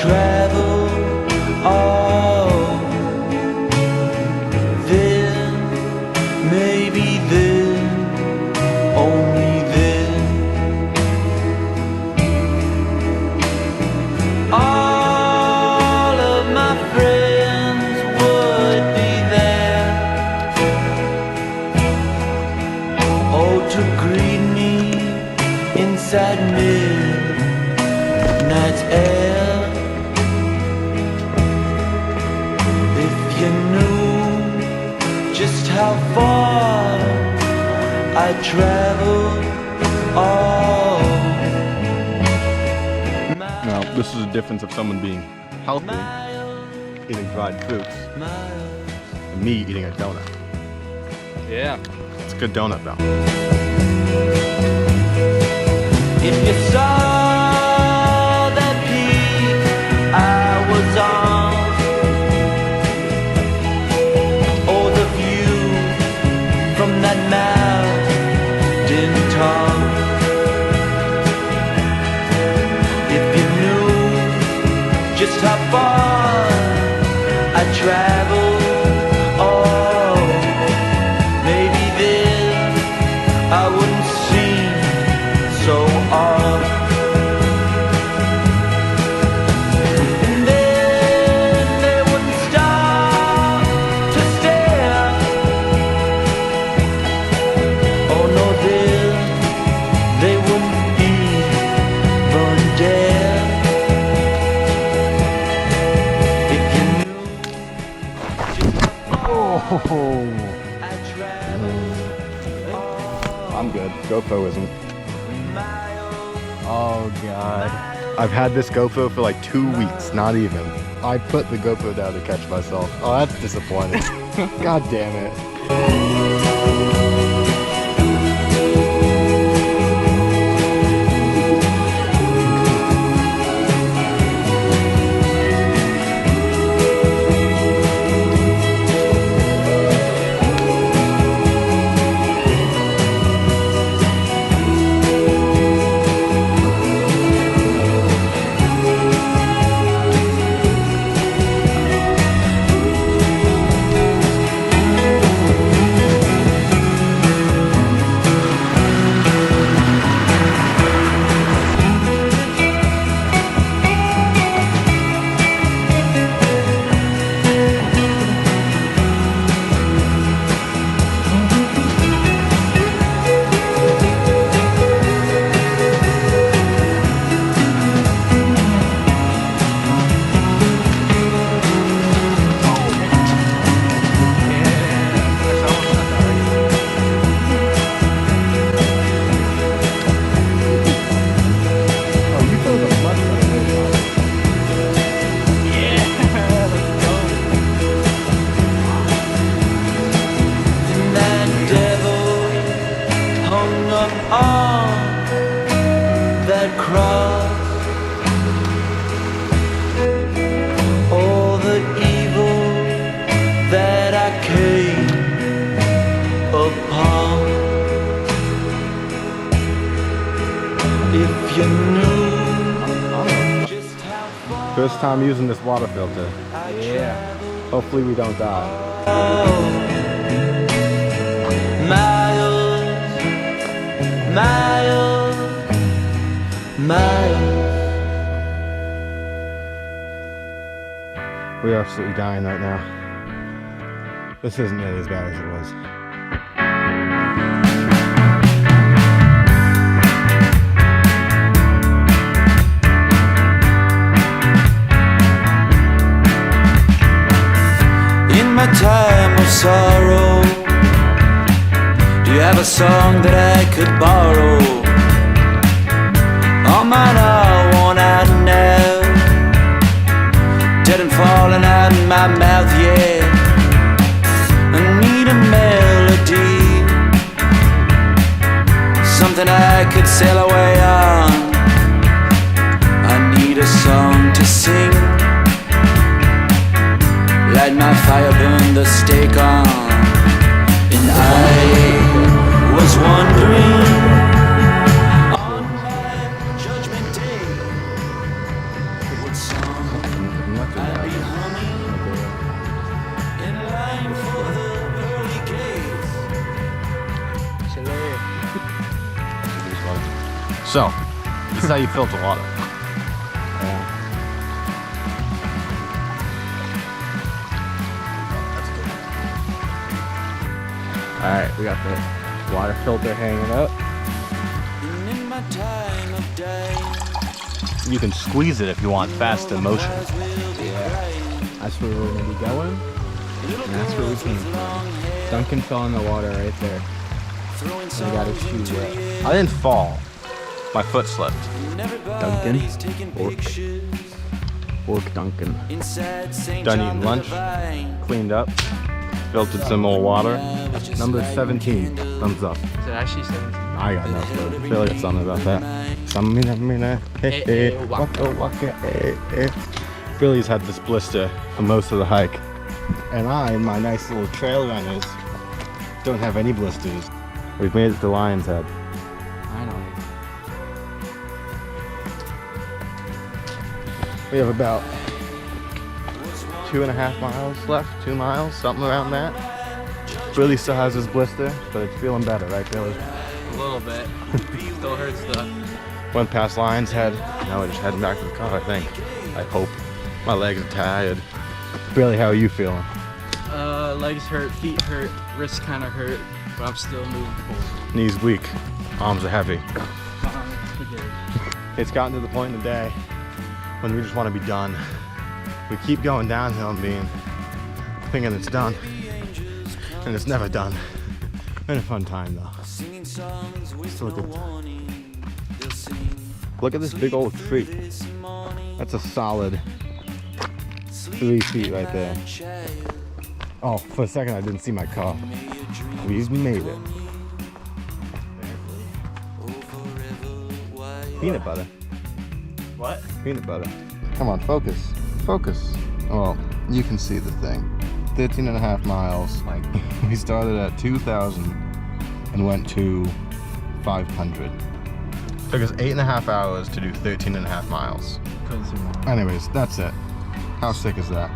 travel all. Then, maybe then, only then, all of my friends would be there. Oh, to greet me inside midnight's air. If you knew just how far I traveled all. Now, this is the difference of someone being healthy, eating dried fruits, and me eating a donut. Yeah. It's a good donut though. If you saw that peak I was on, or the view from that mountain top, if you knew just how far I traveled, oh, maybe then I wouldn't seem so off. And then they wouldn't stop to stare. Oh no, then they wouldn't even dare. If you knew just how far I traveled. I'm good. GoPro isn't. Oh God. I've had this GoPro for like 2 weeks, not even. I put the GoPro down to catch myself. Oh, that's disappointing. God damn it. First time using this water filter. Yeah. Hopefully we don't die. Miles, miles, miles. We are absolutely dying right now. This isn't nearly as bad as it was. In my time of sorrow, do you have a song that I could borrow? All mine are worn out now, dead and falling out in my mouth, yeah. I need a melody, something I could sail away on. I need a song to sing, light my fire, burn the stake on. And I was wondering on my judgment day, what song So, this is how you filter water. Yeah. Alright, we got the water filter hanging up. And in my time of day, You can squeeze it if you want fast motion. That's where we're gonna be going. And that's where we came from. Duncan fell in the water right there. And he got his shoe wet. I didn't fall. My foot slipped. Duncan. Orc Duncan. Done eating lunch. Cleaned up. Filtered some more water. Number 17. Thumbs up. Is it actually 17? I got no clue. I feel like it's something about that. Pearly's had this blister for most of the hike. And I, in my nice little trail runners, don't have any blisters. We've made it to Lion's Head. I know. We have about 2.5 miles left, 2 miles, something around that. Pearly still has his blister, but it's feeling better, right, Pearly? A little bit. Still hurts though. Went past Lion's Head. Now we're just heading back to the car, I think. I hope. My legs are tired. Pearly, how are you feeling? Legs hurt, feet hurt, wrists kind of hurt, but I'm still moving forward. Knees weak, arms are heavy. Spaghetti. It's gotten to the point in the day when we just want to be done. We keep going downhill and thinking it's done, and it's never done. Been a fun time though. Still a good time. Look at this big old tree. That's a solid 3 feet right there. Oh, for a second I didn't see my car. We've made it. Peanut butter. What? Peanut butter. Come on, focus. Focus. Oh, you can see the thing. 13.5 miles. Like, we started at 2,000 and went to 500. Took us 8.5 hours to do 13.5 miles. Crazy man. Anyways, that's it. How sick is that?